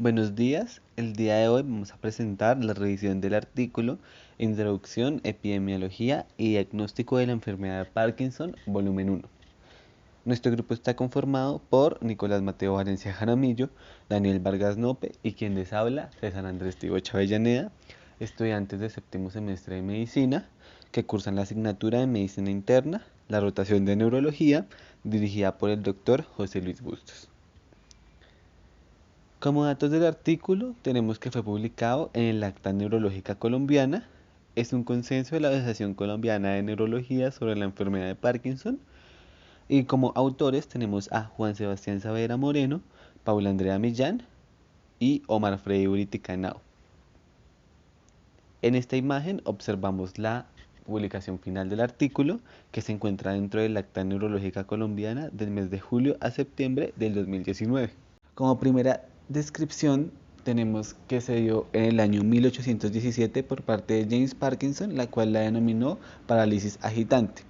Buenos días, el día de hoy vamos a presentar la revisión del artículo Introducción, Epidemiología y Diagnóstico de la Enfermedad de Parkinson, volumen 1. Nuestro grupo está conformado por Nicolás Mateo Valencia Jaramillo, Daniel Vargas Nope y quien les habla, César Andrés Tibocha Avellaneda, estudiantes de séptimo semestre de Medicina que cursan la asignatura de Medicina Interna, la rotación de Neurología, dirigida por el doctor José Luis Bustos. Como datos del artículo, tenemos que fue publicado en el Acta Neurológica Colombiana. Es un consenso de la Asociación Colombiana de Neurología sobre la enfermedad de Parkinson. Y como autores tenemos a Juan Sebastián Saavedra Moreno, Paula Andrea Millán y Omar Freddy Uritica Henao. En esta imagen observamos la publicación final del artículo que se encuentra dentro del Acta Neurológica Colombiana del mes de julio a septiembre del 2019. Como primera descripción tenemos que se dio en el año 1817 por parte de James Parkinson, la cual la denominó parálisis agitante.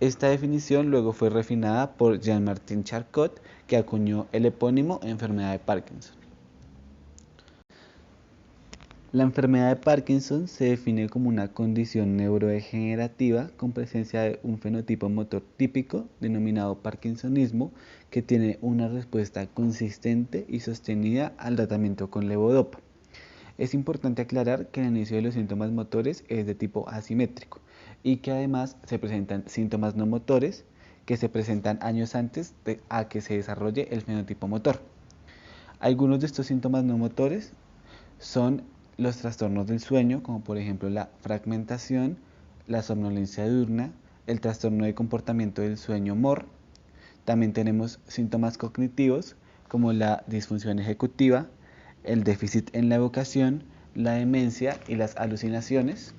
Esta definición luego fue refinada por Jean-Martin Charcot, que acuñó el epónimo enfermedad de Parkinson. La enfermedad de Parkinson se define como una condición neurodegenerativa con presencia de un fenotipo motor típico denominado parkinsonismo que tiene una respuesta consistente y sostenida al tratamiento con levodopa. Es importante aclarar que el inicio de los síntomas motores es de tipo asimétrico y que además se presentan síntomas no motores que se presentan años antes de a que se desarrolle el fenotipo motor. Algunos de estos síntomas no motores son los trastornos del sueño, como por ejemplo la fragmentación, la somnolencia diurna, el trastorno de comportamiento del sueño MOR. También tenemos síntomas cognitivos como la disfunción ejecutiva, el déficit en la evocación, la demencia y las alucinaciones.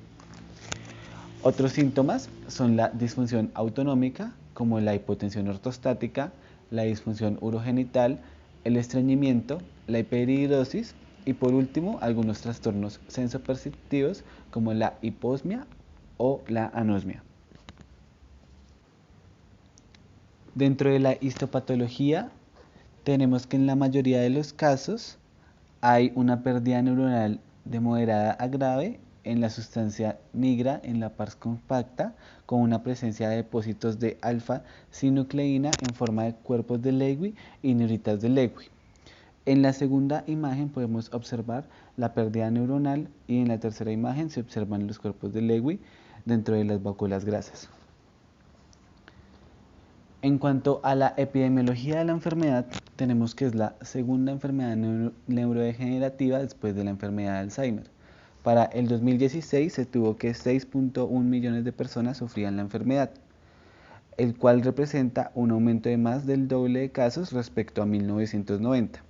Otros síntomas son la disfunción autonómica como la hipotensión ortostática, la disfunción urogenital, el estreñimiento, la hiperhidrosis y por último algunos trastornos sensoperceptivos como la hiposmia o la anosmia. Dentro de la histopatología tenemos que en la mayoría de los casos hay una pérdida neuronal de moderada a grave en la sustancia nigra en la pars compacta con una presencia de depósitos de alfa-sinucleína en forma de cuerpos de Lewy y neuritas de Lewy. En la segunda imagen podemos observar la pérdida neuronal y en la tercera imagen se observan los cuerpos de Lewy dentro de las vacuolas grasas. En cuanto a la epidemiología de la enfermedad, tenemos que es la segunda enfermedad neurodegenerativa después de la enfermedad de Alzheimer. Para el 2016 se tuvo que 6.1 millones de personas sufrían la enfermedad, el cual representa un aumento de más del doble de casos respecto a 1990.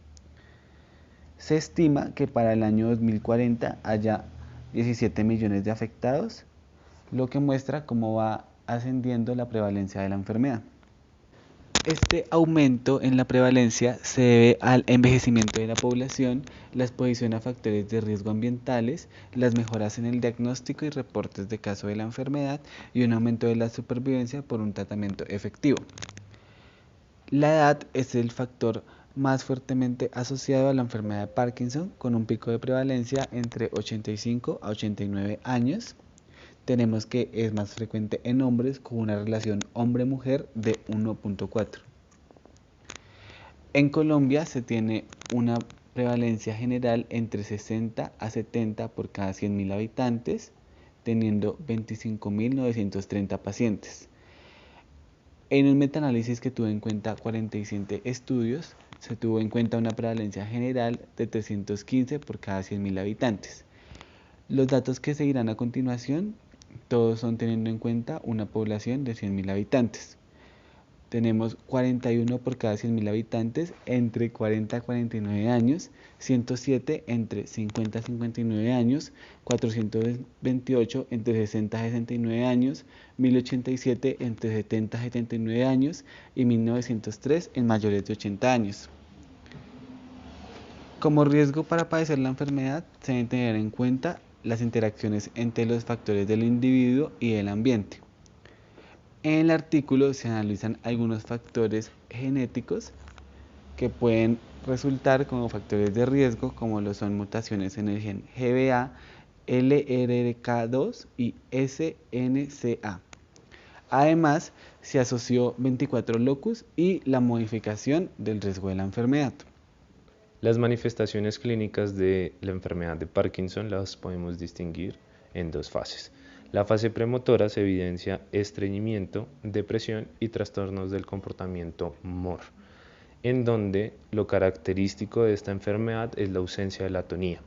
Se estima que para el año 2040 haya 17 millones de afectados, lo que muestra cómo va ascendiendo la prevalencia de la enfermedad. Este aumento en la prevalencia se debe al envejecimiento de la población, la exposición a factores de riesgo ambientales, las mejoras en el diagnóstico y reportes de caso de la enfermedad y un aumento de la supervivencia por un tratamiento efectivo. La edad es el factor más fuertemente asociado a la enfermedad de Parkinson, con un pico de prevalencia entre 85 a 89 años. Tenemos que es más frecuente en hombres con una relación hombre-mujer de 1.4. En Colombia se tiene una prevalencia general entre 60 a 70 por cada 100.000 habitantes, teniendo 25.930 pacientes. En un metaanálisis que tuvo en cuenta 47 estudios, se tuvo en cuenta una prevalencia general de 315 por cada 100.000 habitantes. Los datos que seguirán a continuación, todos son teniendo en cuenta una población de 100.000 habitantes. Tenemos 41 por cada 100.000 habitantes entre 40 a 49 años, 107 entre 50 a 59 años, 428 entre 60 a 69 años, 1087 entre 70 a 79 años y 1903 en mayores de 80 años. Como riesgo para padecer la enfermedad, se deben tener en cuenta las interacciones entre los factores del individuo y el ambiente. En el artículo se analizan algunos factores genéticos que pueden resultar como factores de riesgo como lo son mutaciones en el gen GBA, LRRK2 y SNCA. Además, se asoció 24 locus y la modificación del riesgo de la enfermedad. Las manifestaciones clínicas de la enfermedad de Parkinson las podemos distinguir en dos fases. La fase premotora se evidencia estreñimiento, depresión y trastornos del comportamiento MOR, en donde lo característico de esta enfermedad es la ausencia de la atonía.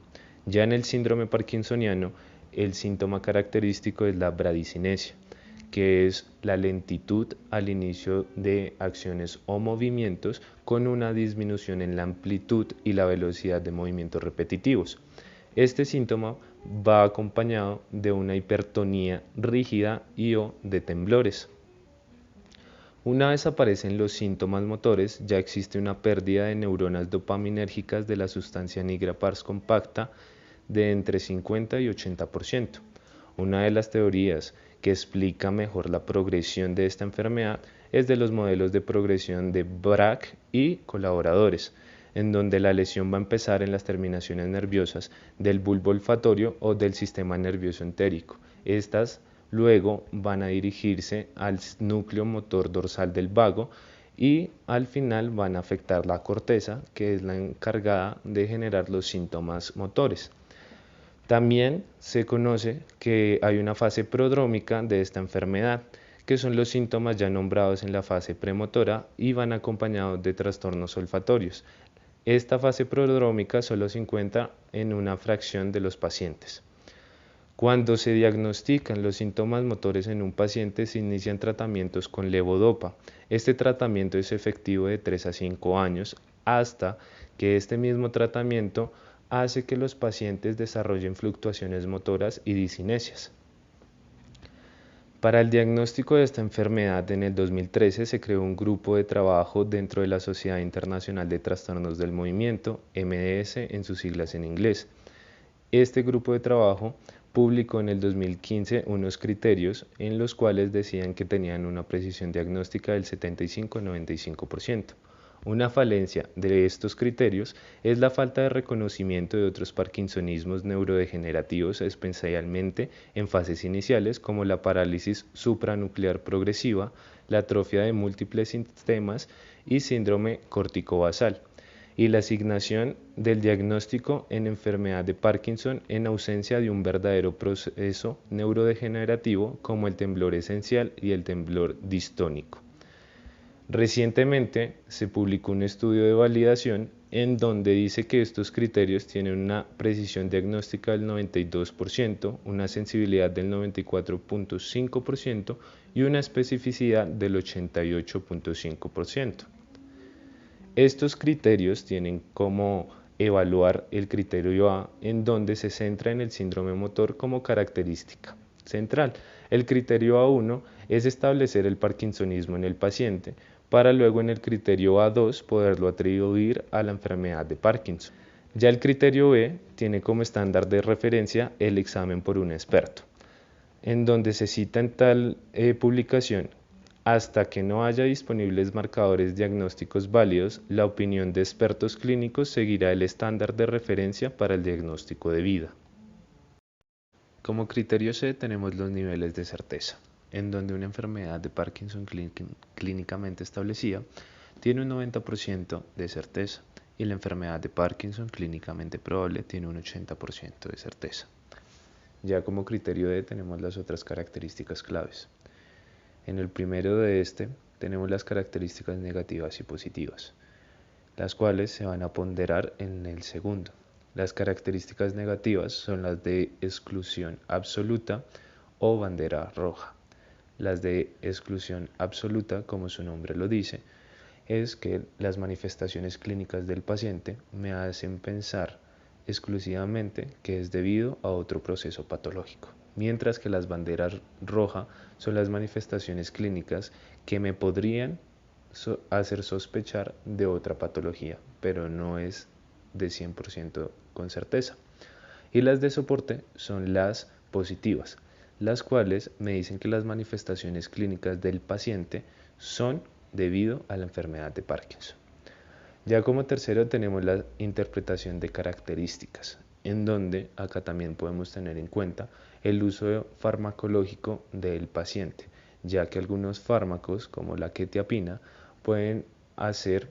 Ya en el síndrome parkinsoniano, el síntoma característico es la bradicinesia, que es la lentitud al inicio de acciones o movimientos con una disminución en la amplitud y la velocidad de movimientos repetitivos. Este síntoma va acompañado de una hipertonía rígida y o de temblores. Una vez aparecen los síntomas motores, ya existe una pérdida de neuronas dopaminérgicas de la sustancia nigra pars compacta de entre 50 y 80%. Una de las teorías que explica mejor la progresión de esta enfermedad es de los modelos de progresión de Braak y colaboradores, en donde la lesión va a empezar en las terminaciones nerviosas del bulbo olfatorio o del sistema nervioso entérico. Estas luego van a dirigirse al núcleo motor dorsal del vago y al final van a afectar la corteza, que es la encargada de generar los síntomas motores. También se conoce que hay una fase prodrómica de esta enfermedad, que son los síntomas ya nombrados en la fase premotora y van acompañados de trastornos olfatorios. Esta fase prodrómica solo se encuentra en una fracción de los pacientes. Cuando se diagnostican los síntomas motores en un paciente, se inician tratamientos con levodopa. Este tratamiento es efectivo de 3 a 5 años hasta que este mismo tratamiento hace que los pacientes desarrollen fluctuaciones motoras y discinesias. Para el diagnóstico de esta enfermedad, en el 2013 se creó un grupo de trabajo dentro de la Sociedad Internacional de Trastornos del Movimiento, MDS en sus siglas en inglés. Este grupo de trabajo publicó en el 2015 unos criterios en los cuales decían que tenían una precisión diagnóstica del 75-95%. Una falencia de estos criterios es la falta de reconocimiento de otros parkinsonismos neurodegenerativos, especialmente en fases iniciales como la parálisis supranuclear progresiva, la atrofia de múltiples sistemas y síndrome corticobasal, y la asignación del diagnóstico en enfermedad de Parkinson en ausencia de un verdadero proceso neurodegenerativo como el temblor esencial y el temblor distónico. Recientemente se publicó un estudio de validación en donde dice que estos criterios tienen una precisión diagnóstica del 92%, una sensibilidad del 94.5% y una especificidad del 88.5%. Estos criterios tienen como evaluar el criterio A, en donde se centra en el síndrome motor como característica central. El criterio A1 es establecer el parkinsonismo en el paciente, para luego en el criterio A2 poderlo atribuir a la enfermedad de Parkinson. Ya el criterio B tiene como estándar de referencia el examen por un experto, en donde se cita en tal publicación: hasta que no haya disponibles marcadores diagnósticos válidos, la opinión de expertos clínicos seguirá el estándar de referencia para el diagnóstico de vida. Como criterio C tenemos los niveles de certeza, en donde una enfermedad de Parkinson clínicamente establecida tiene un 90% de certeza y la enfermedad de Parkinson clínicamente probable tiene un 80% de certeza. Ya como criterio D tenemos las otras características claves. En el primero de este tenemos las características negativas y positivas, las cuales se van a ponderar en el segundo. Las características negativas son las de exclusión absoluta o bandera roja. Las de exclusión absoluta, como su nombre lo dice, es que las manifestaciones clínicas del paciente me hacen pensar exclusivamente que es debido a otro proceso patológico, mientras que las banderas rojas son las manifestaciones clínicas que me podrían hacer sospechar de otra patología, pero no es de 100% con certeza. Y las de soporte son las positivas, las cuales me dicen que las manifestaciones clínicas del paciente son debido a la enfermedad de Parkinson. Ya como tercero tenemos la interpretación de características, en donde acá también podemos tener en cuenta el uso farmacológico del paciente, ya que algunos fármacos como la quetiapina pueden hacer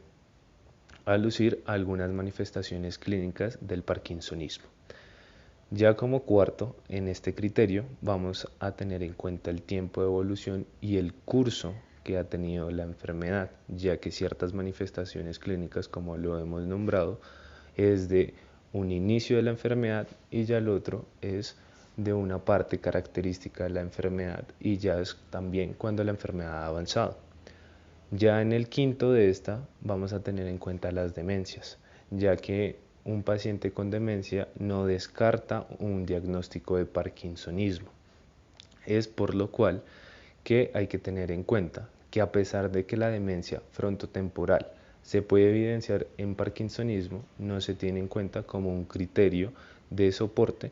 alucir a algunas manifestaciones clínicas del parkinsonismo. Ya como cuarto, en este criterio vamos a tener en cuenta el tiempo de evolución y el curso que ha tenido la enfermedad, ya que ciertas manifestaciones clínicas, como lo hemos nombrado, es de un inicio de la enfermedad y ya el otro es de una parte característica de la enfermedad y ya es también cuando la enfermedad ha avanzado. Ya en el quinto de esta vamos a tener en cuenta las demencias, ya que un paciente con demencia no descarta un diagnóstico de parkinsonismo. Es por lo cual que hay que tener en cuenta que a pesar de que la demencia frontotemporal se puede evidenciar en parkinsonismo, no se tiene en cuenta como un criterio de soporte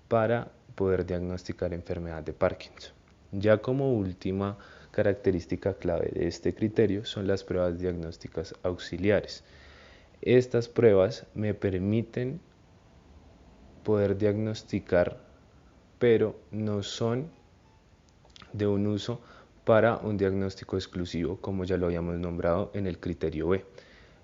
para poder diagnosticar enfermedad de Parkinson. Ya como última característica clave de este criterio son las pruebas diagnósticas auxiliares. Estas pruebas me permiten poder diagnosticar, pero no son de un uso para un diagnóstico exclusivo, como ya lo habíamos nombrado en el criterio B.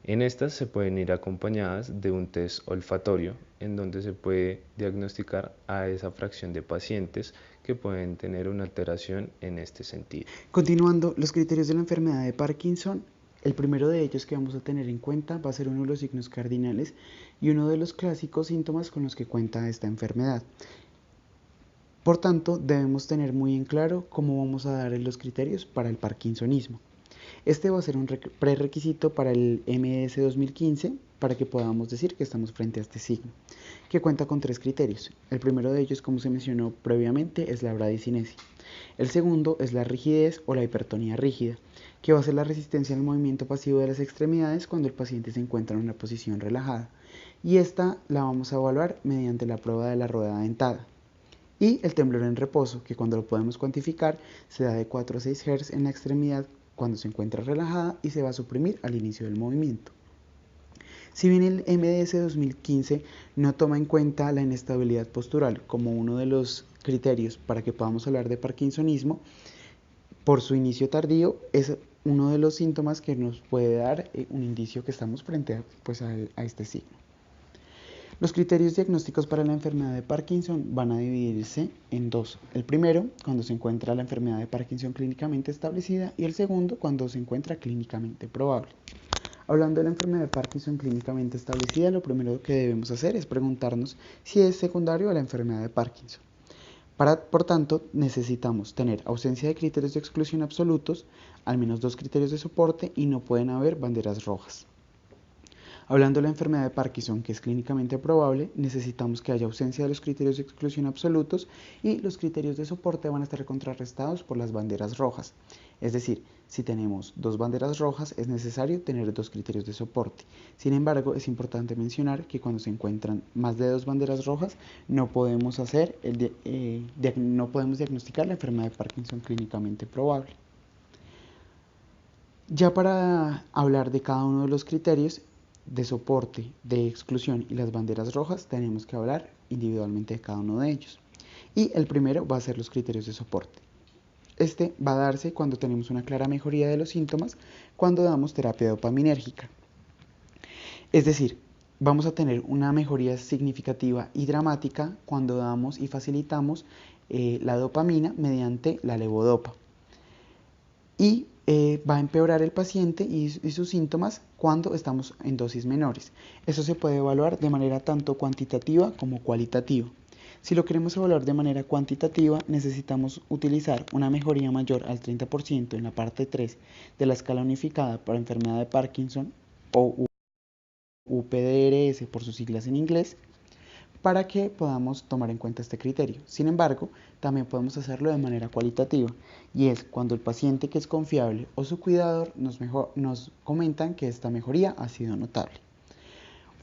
En estas se pueden ir acompañadas de un test olfatorio, en donde se puede diagnosticar a esa fracción de pacientes que pueden tener una alteración en este sentido. Continuando, los criterios de la enfermedad de Parkinson, el primero de ellos que vamos a tener en cuenta va a ser uno de los signos cardinales y uno de los clásicos síntomas con los que cuenta esta enfermedad. Por tanto, debemos tener muy en claro cómo vamos a dar los criterios para el parkinsonismo. Este va a ser un prerequisito para el MS 2015 para que podamos decir que estamos frente a este signo, que cuenta con 3 criterios. El primero de ellos, como se mencionó previamente, es la bradicinesia. El segundo es la rigidez o la hipertonía rígida, que va a ser la resistencia al movimiento pasivo de las extremidades cuando el paciente se encuentra en una posición relajada. Y esta la vamos a evaluar mediante la prueba de la rueda dentada. Y el temblor en reposo, que cuando lo podemos cuantificar se da de 4 a 6 Hz en la extremidad cuando se encuentra relajada y se va a suprimir al inicio del movimiento. Si bien el MDS 2015 no toma en cuenta la inestabilidad postural como uno de los criterios para que podamos hablar de parkinsonismo, por su inicio tardío es uno de los síntomas que nos puede dar un indicio que estamos frente a este signo. Los criterios diagnósticos para la enfermedad de Parkinson van a dividirse en dos. El primero, cuando se encuentra la enfermedad de Parkinson clínicamente establecida, y el segundo, cuando se encuentra clínicamente probable. Hablando de la enfermedad de Parkinson clínicamente establecida, lo primero que debemos hacer es preguntarnos si es secundario a la enfermedad de Parkinson. Por tanto, necesitamos tener ausencia de criterios de exclusión absolutos, al menos 2 criterios de soporte y no pueden haber banderas rojas. Hablando de la enfermedad de Parkinson, que es clínicamente probable, necesitamos que haya ausencia de los criterios de exclusión absolutos y los criterios de soporte van a estar contrarrestados por las banderas rojas. Es decir, si tenemos 2 banderas rojas, es necesario tener 2 criterios de soporte. Sin embargo, es importante mencionar que cuando se encuentran más de 2 banderas rojas, no podemos diagnosticar la enfermedad de Parkinson clínicamente probable. Ya para hablar de cada uno de los criterios de soporte, de exclusión y las banderas rojas, tenemos que hablar individualmente de cada uno de ellos. Y el primero va a ser los criterios de soporte. Este va a darse cuando tenemos una clara mejoría de los síntomas cuando damos terapia dopaminérgica. Es decir, vamos a tener una mejoría significativa y dramática cuando damos y facilitamos la dopamina mediante la levodopa. Y va a empeorar el paciente y sus síntomas cuando estamos en dosis menores. Eso se puede evaluar de manera tanto cuantitativa como cualitativa. Si lo queremos evaluar de manera cuantitativa, necesitamos utilizar una mejoría mayor al 30% en la parte 3 de la escala unificada para enfermedad de Parkinson o UPDRS por sus siglas en inglés, para que podamos tomar en cuenta este criterio. Sin embargo, también podemos hacerlo de manera cualitativa, y es cuando el paciente que es confiable o su cuidador nos comentan que esta mejoría ha sido notable.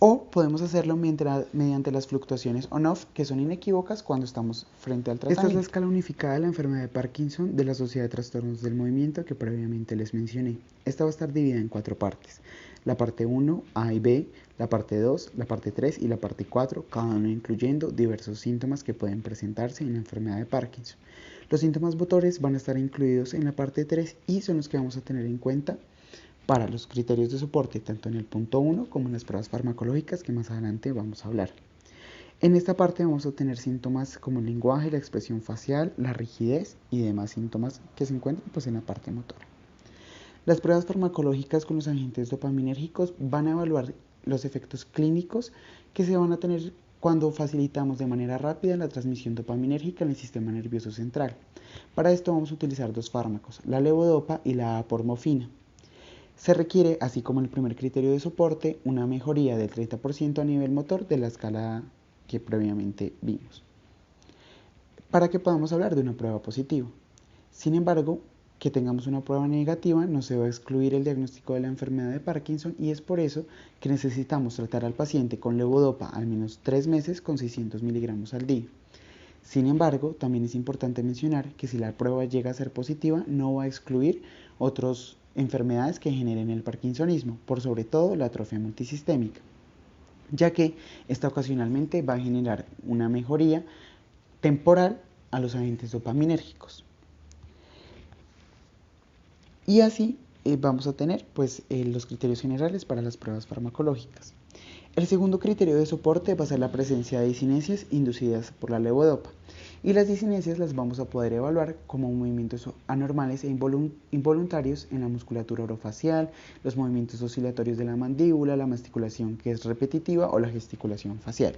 O podemos hacerlo mediante las fluctuaciones on-off, que son inequívocas cuando estamos frente al tratamiento. Esta es la escala unificada de la enfermedad de Parkinson de la Sociedad de Trastornos del Movimiento que previamente les mencioné. Esta va a estar dividida en 4 partes. la parte 1, A y B, la parte 2, la parte 3 y la parte 4, cada uno incluyendo diversos síntomas que pueden presentarse en la enfermedad de Parkinson. Los síntomas motores van a estar incluidos en la parte 3 y son los que vamos a tener en cuenta para los criterios de soporte, tanto en el punto 1 como en las pruebas farmacológicas que más adelante vamos a hablar. En esta parte vamos a tener síntomas como el lenguaje, la expresión facial, la rigidez y demás síntomas que se encuentran en la parte motora. Las pruebas farmacológicas con los agentes dopaminérgicos van a evaluar los efectos clínicos que se van a tener cuando facilitamos de manera rápida la transmisión dopaminérgica en el sistema nervioso central. Para esto vamos a utilizar dos fármacos, la levodopa y la apormofina. Se requiere, así como el primer criterio de soporte, una mejoría del 30% a nivel motor de la escala que previamente vimos, para que podamos hablar de una prueba positiva. Sin embargo, que tengamos una prueba negativa no se va a excluir el diagnóstico de la enfermedad de Parkinson y es por eso que necesitamos tratar al paciente con levodopa al menos 3 meses con 600 miligramos al día. Sin embargo, también es importante mencionar que si la prueba llega a ser positiva no va a excluir otras enfermedades que generen el parkinsonismo, por sobre todo la atrofia multisistémica, ya que esta ocasionalmente va a generar una mejoría temporal a los agentes dopaminérgicos. Y así vamos a tener los criterios generales para las pruebas farmacológicas. El segundo criterio de soporte va a ser la presencia de disinesias inducidas por la levodopa. Y las disinesias las vamos a poder evaluar como movimientos anormales e involuntarios en la musculatura orofacial, los movimientos oscilatorios de la mandíbula, la masticulación que es repetitiva o la gesticulación facial.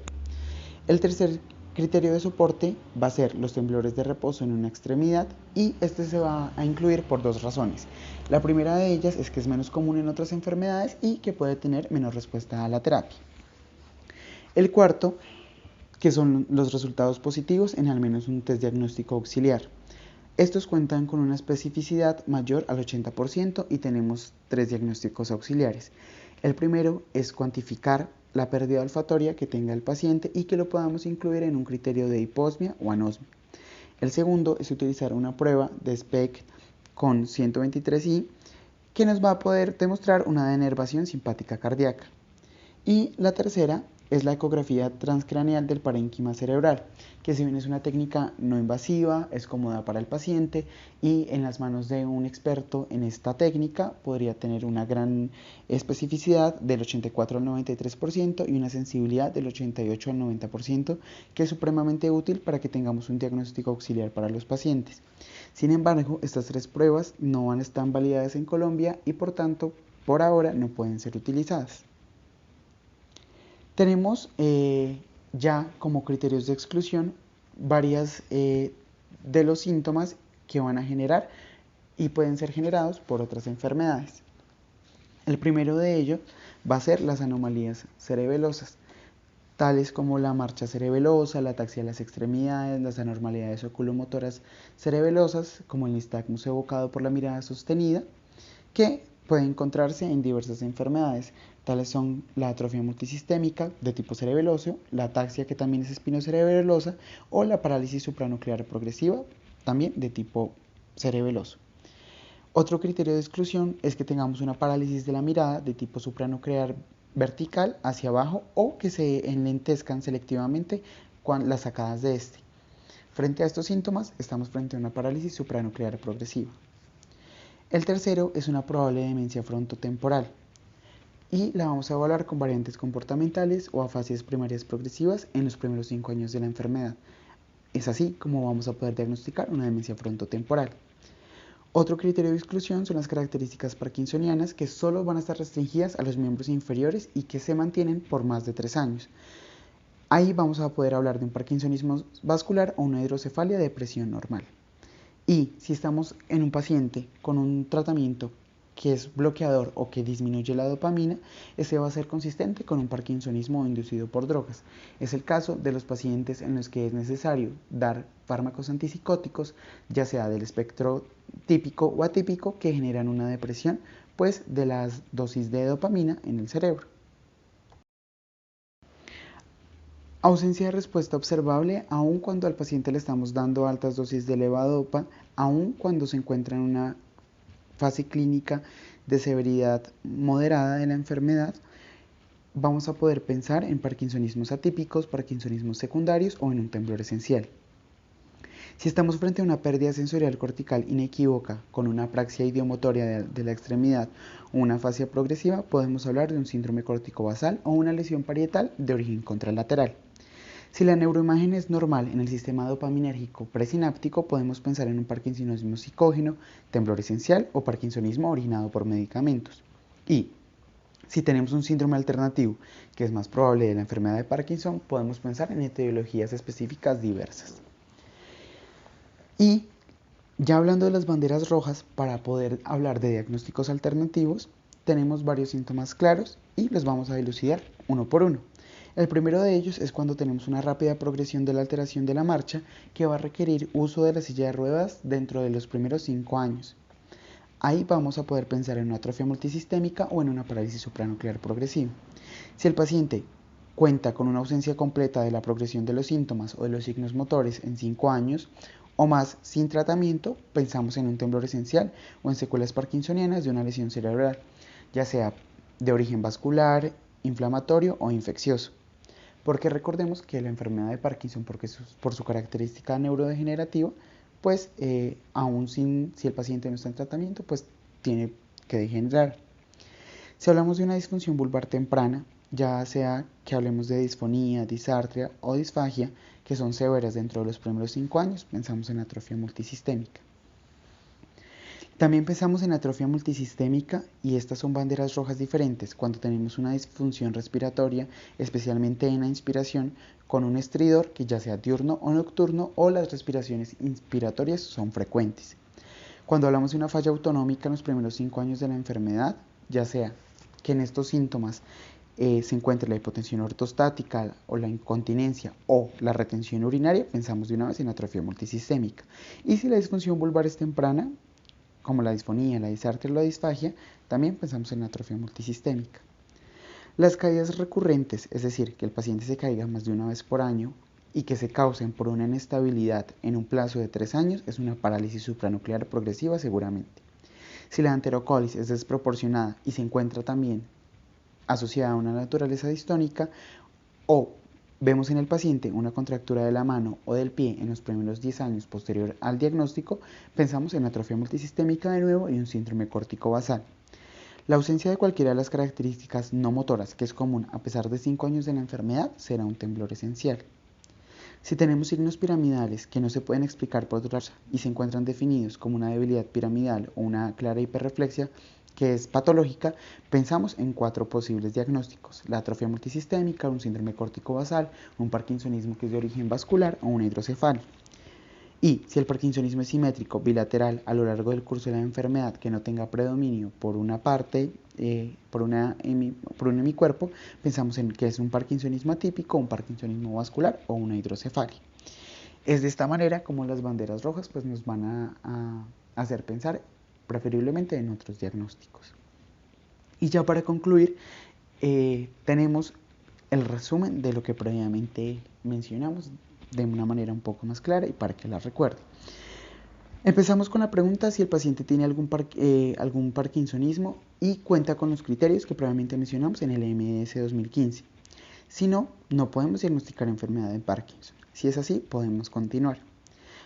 El tercer criterio de soporte va a ser los temblores de reposo en una extremidad y este se va a incluir por dos razones. La primera de ellas es que es menos común en otras enfermedades y que puede tener menor respuesta a la terapia. El cuarto, que son los resultados positivos en al menos un test diagnóstico auxiliar. Estos cuentan con una especificidad mayor al 80% y tenemos 3 diagnósticos auxiliares. El primero es cuantificar la pérdida olfatoria que tenga el paciente y que lo podamos incluir en un criterio de hiposmia o anosmia. El segundo es utilizar una prueba de SPECT con 123i que nos va a poder demostrar una denervación simpática cardíaca. Y la tercera es la ecografía transcraneal del parénquima cerebral, que si bien es una técnica no invasiva, es cómoda para el paciente y en las manos de un experto en esta técnica podría tener una gran especificidad del 84 al 93% y una sensibilidad del 88 al 90%, que es supremamente útil para que tengamos un diagnóstico auxiliar para los pacientes. Sin embargo, estas 3 pruebas no van a estar validadas en Colombia y por tanto, por ahora no pueden ser utilizadas. Tenemos ya como criterios de exclusión varias de los síntomas que van a generar y pueden ser generados por otras enfermedades. El primero de ellos va a ser las anomalías cerebelosas, tales como la marcha cerebelosa, la ataxia de las extremidades, las anormalidades oculomotoras cerebelosas, como el nistagmus evocado por la mirada sostenida, que puede encontrarse en diversas enfermedades. Tales son la atrofia multisistémica de tipo cerebeloso, la ataxia que también es espinocerebelosa o la parálisis supranuclear progresiva también de tipo cerebeloso. Otro criterio de exclusión es que tengamos una parálisis de la mirada de tipo supranuclear vertical hacia abajo o que se enlentezcan selectivamente con las sacadas de este. Frente a estos síntomas estamos frente a una parálisis supranuclear progresiva. El tercero es una probable demencia frontotemporal y la vamos a evaluar con variantes comportamentales o afasias primarias progresivas en los primeros 5 años de la enfermedad. Es así como vamos a poder diagnosticar una demencia frontotemporal. Otro criterio de exclusión son las características parkinsonianas que solo van a estar restringidas a los miembros inferiores y que se mantienen por más de 3 años. Ahí vamos a poder hablar de un parkinsonismo vascular o una hidrocefalia de presión normal. Y si estamos en un paciente con un tratamiento que es bloqueador o que disminuye la dopamina, ese va a ser consistente con un parkinsonismo inducido por drogas. Es el caso de los pacientes en los que es necesario dar fármacos antipsicóticos, ya sea del espectro típico o atípico, que generan una depresión de las dosis de dopamina en el cerebro. Ausencia de respuesta observable aun cuando al paciente le estamos dando altas dosis de levodopa, aun cuando se encuentra en una fase clínica de severidad moderada de la enfermedad, vamos a poder pensar en parkinsonismos atípicos, parkinsonismos secundarios o en un temblor esencial. Si estamos frente a una pérdida sensorial cortical inequívoca con una apraxia idiomotoria de la extremidad o una afasia progresiva, podemos hablar de un síndrome córtico-basal o una lesión parietal de origen contralateral. Si la neuroimagen es normal en el sistema dopaminérgico presináptico, podemos pensar en un parkinsonismo psicógeno, temblor esencial o parkinsonismo originado por medicamentos. Y si tenemos un síndrome alternativo, que es más probable de la enfermedad de Parkinson, podemos pensar en etiologías específicas diversas. Y ya hablando de las banderas rojas, para poder hablar de diagnósticos alternativos, tenemos varios síntomas claros y los vamos a dilucidar uno por uno. El primero de ellos es cuando tenemos una rápida progresión de la alteración de la marcha que va a requerir uso de la silla de ruedas dentro de los primeros 5 años. Ahí vamos a poder pensar en una atrofia multisistémica o en una parálisis supranuclear progresiva. Si el paciente cuenta con una ausencia completa de la progresión de los síntomas o de los signos motores en 5 años o más sin tratamiento, pensamos en un temblor esencial o en secuelas parkinsonianas de una lesión cerebral, ya sea de origen vascular, inflamatorio o infeccioso. Porque recordemos que la enfermedad de Parkinson, por su característica neurodegenerativa, pues aún si el paciente no está en tratamiento, pues tiene que degenerar. Si hablamos de una disfunción vulvar temprana, ya sea que hablemos de disfonía, disartria o disfagia, que son severas dentro de los primeros 5 años, pensamos en atrofia multisistémica. También pensamos en atrofia multisistémica y estas son banderas rojas diferentes cuando tenemos una disfunción respiratoria, especialmente en la inspiración, con un estridor que ya sea diurno o nocturno o las respiraciones inspiratorias son frecuentes. Cuando hablamos de una falla autonómica en los primeros 5 años de la enfermedad, ya sea que en estos síntomas se encuentre la hipotensión ortostática o la incontinencia o la retención urinaria, pensamos de una vez en atrofia multisistémica. Y si la disfunción vulvar es temprana, como la disfonía, la disartria o la disfagia, también pensamos en atrofia multisistémica. Las caídas recurrentes, es decir, que el paciente se caiga más de una vez por año y que se causen por una inestabilidad en un plazo de 3 años, es una parálisis supranuclear progresiva seguramente. Si la enterocolitis es desproporcionada y se encuentra también asociada a una naturaleza distónica o vemos en el paciente una contractura de la mano o del pie en los primeros 10 años posterior al diagnóstico, pensamos en atrofia multisistémica de nuevo y un síndrome córtico-basal. La ausencia de cualquiera de las características no motoras, que es común a pesar de 5 años de la enfermedad, será un temblor esencial. Si tenemos signos piramidales que no se pueden explicar por otra cosa y se encuentran definidos como una debilidad piramidal o una clara hiperreflexia, que es patológica, pensamos en 4 posibles diagnósticos: la atrofia multisistémica, un síndrome córtico-basal, un parkinsonismo que es de origen vascular o una hidrocefalia. Y si el parkinsonismo es simétrico, bilateral, a lo largo del curso de la enfermedad, que no tenga predominio por una parte, por un hemicuerpo, pensamos en que es un parkinsonismo atípico, un parkinsonismo vascular o una hidrocefalia. Es de esta manera como las banderas rojas pues, nos van a hacer pensar preferiblemente en otros diagnósticos. Y ya para concluir, tenemos el resumen de lo que previamente mencionamos de una manera un poco más clara y para que la recuerde. Empezamos con la pregunta si el paciente tiene algún parkinsonismo y cuenta con los criterios que previamente mencionamos en el EMS 2015. Si no, no podemos diagnosticar enfermedad de Parkinson. Si es así, podemos continuar.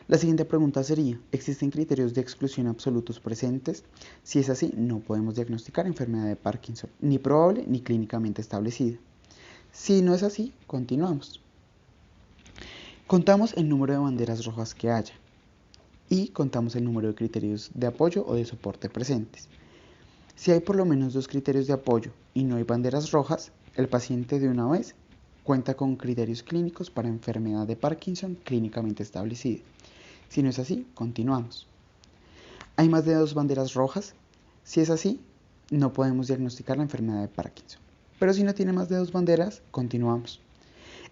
La siguiente pregunta sería, ¿existen criterios de exclusión absolutos presentes? Si es así, no podemos diagnosticar enfermedad de Parkinson, ni probable ni clínicamente establecida. Si no es así, continuamos. Contamos el número de banderas rojas que haya y contamos el número de criterios de apoyo o de soporte presentes. Si hay por lo menos 2 criterios de apoyo y no hay banderas rojas, el paciente de una vez cuenta con criterios clínicos para enfermedad de Parkinson clínicamente establecida. Si no es así, continuamos. ¿Hay más de 2 banderas rojas? Si es así, no podemos diagnosticar la enfermedad de Parkinson. Pero si no tiene más de 2 banderas, continuamos.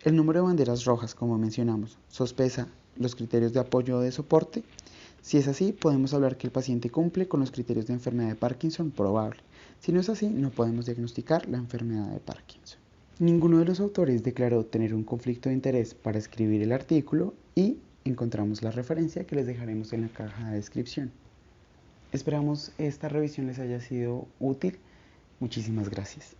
El número de banderas rojas, como mencionamos, sospesa los criterios de apoyo o de soporte. Si es así, podemos hablar que el paciente cumple con los criterios de enfermedad de Parkinson probable. Si no es así, no podemos diagnosticar la enfermedad de Parkinson. Ninguno de los autores declaró tener un conflicto de interés para escribir el artículo y encontramos la referencia que les dejaremos en la caja de descripción. Esperamos esta revisión les haya sido útil. Muchísimas gracias.